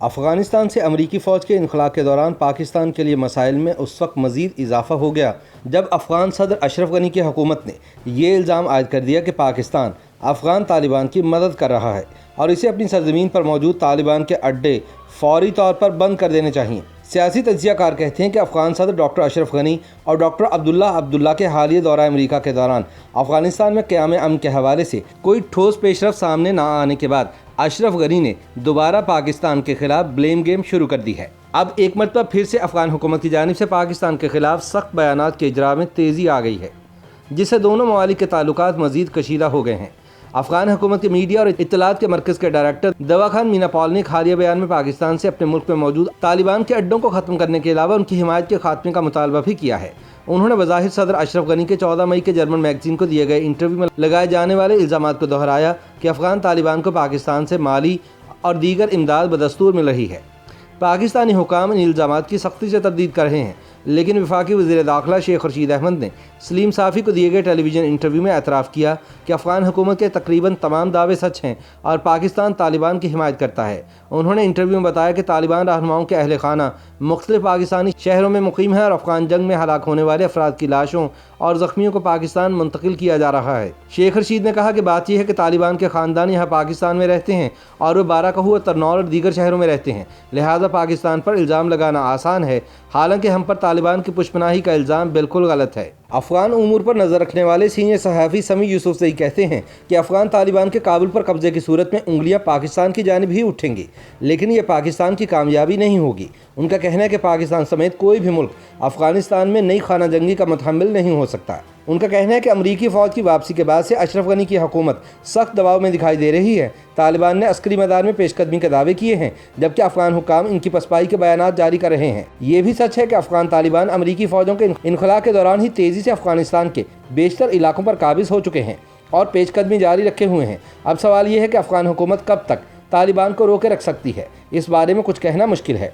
افغانستان سے امریکی فوج کے انخلا کے دوران پاکستان کے لیے مسائل میں اس وقت مزید اضافہ ہو گیا جب افغان صدر اشرف غنی کی حکومت نے یہ الزام عائد کر دیا کہ پاکستان افغان طالبان کی مدد کر رہا ہے اور اسے اپنی سرزمین پر موجود طالبان کے اڈے فوری طور پر بند کر دینے چاہئیں۔ سیاسی تجزیہ کار کہتے ہیں کہ افغان صدر ڈاکٹر اشرف غنی اور ڈاکٹر عبداللہ کے حالیہ دورہ امریکہ کے دوران افغانستان میں قیام امن کے حوالے سے کوئی ٹھوس پیش رفت سامنے نہ آنے کے بعد اشرف غنی نے دوبارہ پاکستان کے خلاف بلیم گیم شروع کر دی ہے۔ اب ایک مرتبہ پھر سے افغان حکومت کی جانب سے پاکستان کے خلاف سخت بیانات کے اجراء میں تیزی آ گئی ہے، جس سے دونوں ممالک کے تعلقات مزید کشیدہ ہو گئے ہیں۔ افغان حکومت کے میڈیا اور اطلاعات کے مرکز کے ڈائریکٹر دوا خان مینا پال نے ایک حالیہ بیان میں پاکستان سے اپنے ملک میں موجود طالبان کے اڈوں کو ختم کرنے کے علاوہ ان کی حمایت کے خاتمے کا مطالبہ بھی کیا ہے۔ انہوں نے بظاہر صدر اشرف غنی کے 14 مئی کے جرمن میگزین کو دیے گئے انٹرویو میں لگائے جانے والے الزامات کو دہرایا کہ افغان طالبان کو پاکستان سے مالی اور دیگر امداد بدستور مل رہی ہے۔ پاکستانی حکام ان الزامات کی سختی سے تردید کر رہے ہیں، لیکن وفاقی وزیر داخلہ شیخ رشید احمد نے سلیم صافی کو دیے گئے ٹیلی ویژن انٹرویو میں اعتراف کیا کہ افغان حکومت کے تقریباً تمام دعوے سچ ہیں اور پاکستان طالبان کی حمایت کرتا ہے۔ انہوں نے انٹرویو میں بتایا کہ طالبان رہنماؤں کے اہل خانہ مختلف پاکستانی شہروں میں مقیم ہیں اور افغان جنگ میں ہلاک ہونے والے افراد کی لاشوں اور زخمیوں کو پاکستان منتقل کیا جا رہا ہے۔ شیخ رشید نے کہا کہ بات یہ ہے کہ طالبان کے خاندان یہاں پاکستان میں رہتے ہیں اور وہ بارہ کہو، ترنول اور دیگر شہروں میں رہتے ہیں، لہٰذا پاکستان پر الزام لگانا آسان ہے، حالانکہ ہم پر طالبان کی پشت پناہی کا الزام بالکل غلط ہے۔ افغان امور پر نظر رکھنے والے سینئر صحافی سمیع یوسفزئی کہتے ہیں کہ افغان طالبان کے کابل پر قبضے کی صورت میں انگلیاں پاکستان کی جانب ہی اٹھیں گی، لیکن یہ پاکستان کی کامیابی نہیں ہوگی۔ ان کا کہنا ہے کہ پاکستان سمیت کوئی بھی ملک افغانستان میں نئی خانہ جنگی کا متحمل نہیں ہو سکتا۔ ان کا کہنا ہے کہ امریکی فوج کی واپسی کے بعد سے اشرف غنی کی حکومت سخت دباؤ میں دکھائی دے رہی ہے۔ طالبان نے عسکری میدان میں پیش قدمی کے دعوے کیے ہیں، جبکہ افغان حکام ان کی پسپائی کے بیانات جاری کر رہے ہیں۔ یہ بھی سچ ہے کہ افغان طالبان امریکی فوجوں کے انخلا کے دوران ہی تیزی سے افغانستان کے بیشتر علاقوں پر قابض ہو چکے ہیں اور پیش قدمی جاری رکھے ہوئے ہیں۔ اب سوال یہ ہے کہ افغان حکومت کب تک طالبان کو روکے رکھ سکتی ہے، اس بارے میں کچھ کہنا مشکل ہے۔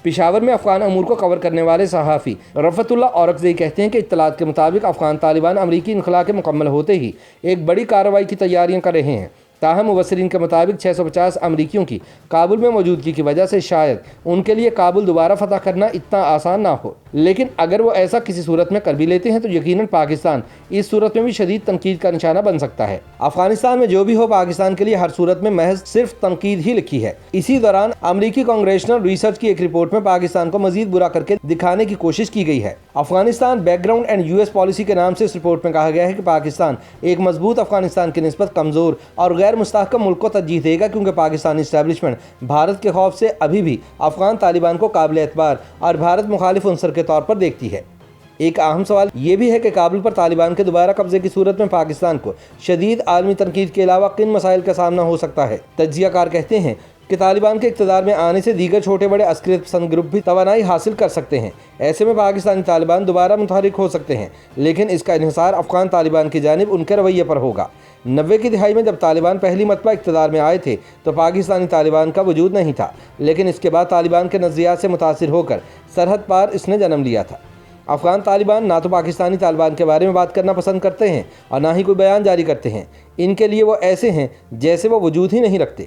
پشاور میں افغان امور کو کور کرنے والے صحافی رفعت اللہ اورکزئی کہتے ہیں کہ اطلاعات کے مطابق افغان طالبان امریکی انخلا کے مکمل ہوتے ہی ایک بڑی کارروائی کی تیاریاں کر رہے ہیں۔ تاہم مبصرین کے مطابق 650 امریکیوں کی کابل میں موجودگی کی وجہ سے شاید ان کے لیے کابل دوبارہ فتح کرنا اتنا آسان نہ ہو، لیکن اگر وہ ایسا کسی صورت میں کر بھی لیتے ہیں تو یقیناً پاکستان اس صورت میں بھی شدید تنقید کا نشانہ بن سکتا ہے۔ افغانستان میں جو بھی ہو، پاکستان کے لیے ہر صورت میں محض صرف تنقید ہی لکھی ہے۔ اسی دوران امریکی کانگریشنل ریسرچ کی ایک رپورٹ میں پاکستان کو مزید برا کر کے دکھانے کی کوشش کی گئی ہے۔ Afghanistan back ground and US policy کے نام سے اس رپورٹ میں کہا گیا ہے کہ پاکستان ایک مضبوط افغانستان کی نسبت کمزور اور غیر مستحکم ملک کو ترجیح دے گا، کیونکہ پاکستانی اسٹیبلشمنٹ بھارت کے خوف سے ابھی بھی افغان طالبان کو قابل اعتبار اور بھارت مخالف عنصر کے طور پر دیکھتی ہے۔ ایک اہم سوال یہ بھی ہے کہ کابل پر طالبان کے دوبارہ قبضے کی صورت میں پاکستان کو شدید عالمی تنقید کے علاوہ کن مسائل کا سامنا ہو سکتا ہے۔ تجزیہ کار کہتے ہیں کہ طالبان کے اقتدار میں آنے سے دیگر چھوٹے بڑے عسکریت پسند گروپ بھی توانائی حاصل کر سکتے ہیں۔ ایسے میں پاکستانی طالبان دوبارہ متحرک ہو سکتے ہیں، لیکن اس کا انحصار افغان طالبان کی جانب ان کے رویے پر ہوگا۔ 90 کی دہائی میں جب طالبان پہلی مرتبہ اقتدار میں آئے تھے تو پاکستانی طالبان کا وجود نہیں تھا، لیکن اس کے بعد طالبان کے نظریات سے متاثر ہو کر سرحد پار اس نے جنم لیا تھا۔ افغان طالبان نہ تو پاکستانی طالبان کے بارے میں بات کرنا پسند کرتے ہیں اور نہ ہی کوئی بیان جاری کرتے ہیں۔ ان کے لیے وہ ایسے ہیں جیسے وہ وجود ہی نہیں رکھتے۔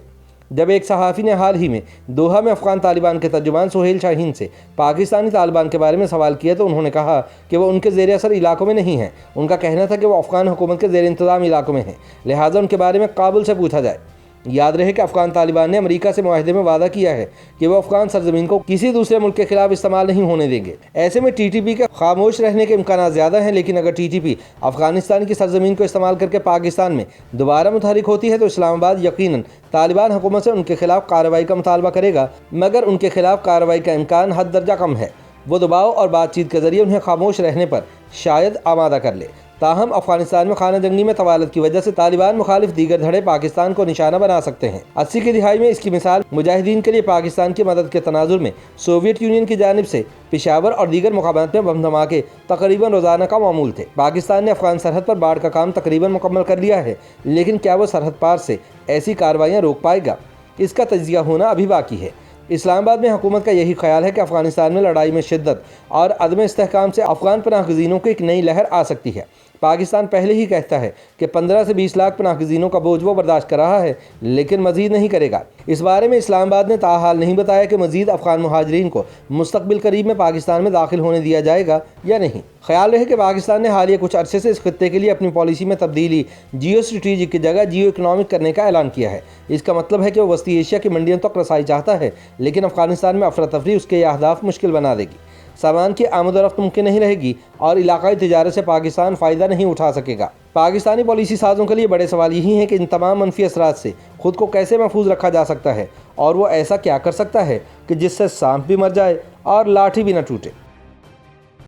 جب ایک صحافی نے حال ہی میں دوحہ میں افغان طالبان کے ترجمان سہیل شاہین سے پاکستانی طالبان کے بارے میں سوال کیا تو انہوں نے کہا کہ وہ ان کے زیر اثر علاقوں میں نہیں ہیں۔ ان کا کہنا تھا کہ وہ افغان حکومت کے زیر انتظام علاقوں میں ہیں، لہٰذا ان کے بارے میں کابل سے پوچھا جائے۔ یاد رہے کہ افغان طالبان نے امریکہ سے معاہدے میں وعدہ کیا ہے کہ وہ افغان سرزمین کو کسی دوسرے ملک کے خلاف استعمال نہیں ہونے دیں گے۔ ایسے میں TTP کے خاموش رہنے کے امکانات زیادہ ہیں، لیکن اگر TTP افغانستان کی سرزمین کو استعمال کر کے پاکستان میں دوبارہ متحرک ہوتی ہے تو اسلام آباد یقیناً طالبان حکومت سے ان کے خلاف کارروائی کا مطالبہ کرے گا، مگر ان کے خلاف کارروائی کا امکان حد درجہ کم ہے۔ وہ دباؤ اور بات چیت کے ذریعے انہیں خاموش رہنے پر شاید آمادہ کر لے۔ تاہم افغانستان میں خانہ جنگی میں طوالت کی وجہ سے طالبان مخالف دیگر دھڑے پاکستان کو نشانہ بنا سکتے ہیں۔ 80 کی دہائی میں اس کی مثال مجاہدین کے لیے پاکستان کی مدد کے تناظر میں سوویت یونین کی جانب سے پشاور اور دیگر مقامات میں بم دھماکے تقریباً روزانہ کا معمول تھے۔ پاکستان نے افغان سرحد پر باڑ کا کام تقریباً مکمل کر لیا ہے، لیکن کیا وہ سرحد پار سے ایسی کارروائیاں روک پائے گا؟ اس کا تجزیہ ہونا ابھی باقی ہے۔ اسلام آباد میں حکومت کا یہی خیال ہے کہ افغانستان میں لڑائی میں شدت اور عدم استحکام سے افغان پناہ گزینوں کو ایک نئی لہر آ سکتی ہے۔ پاکستان پہلے ہی کہتا ہے کہ 15 سے 20 لاکھ پناہ گزینوں کا بوجھ وہ برداشت کر رہا ہے، لیکن مزید نہیں کرے گا۔ اس بارے میں اسلام آباد نے تاحال نہیں بتایا کہ مزید افغان مہاجرین کو مستقبل قریب میں پاکستان میں داخل ہونے دیا جائے گا یا نہیں۔ خیال رہے کہ پاکستان نے حالیہ کچھ عرصے سے اس خطے کے لیے اپنی پالیسی میں تبدیلی جیو اسٹریٹجک کی جگہ جیو اکنامک کرنے کا اعلان کیا ہے۔ اس کا مطلب ہے کہ وہ وسطی ایشیا کی منڈیوں تک رسائی چاہتا ہے، لیکن افغانستان میں افراتفری اس کے یہ اہداف مشکل بنا دے گی۔ سامان کی آمد و رفت ممکن نہیں رہے گی اور علاقائی تجارت سے پاکستان فائدہ نہیں اٹھا سکے گا۔ پاکستانی پالیسی سازوں کے لیے بڑے سوال یہی ہیں کہ ان تمام منفی اثرات سے خود کو کیسے محفوظ رکھا جا سکتا ہے، اور وہ ایسا کیا کر سکتا ہے کہ جس سے سانپ بھی مر جائے اور لاٹھی بھی نہ ٹوٹے۔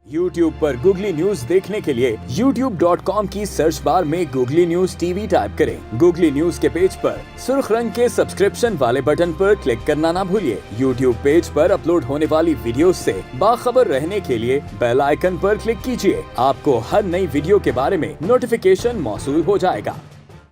YouTube پر گوگلی نیوز دیکھنے کے لیے youtube.com کی سرچ بار میں googly news T V type کریں۔ گوگلی نیوز کے پیج پر سرخ رنگ کے سبسکرپشن والے بٹن پر کلک کرنا نہ بھولیے۔ YouTube پیج پر اپلوڈ ہونے والی ویڈیوز سے باخبر رہنے کے لیے بیل آئیکن پر کلک کیجیے۔ آپ کو ہر نئی ویڈیو کے بارے میں نوٹیفیکیشن موصول ہو جائے گا۔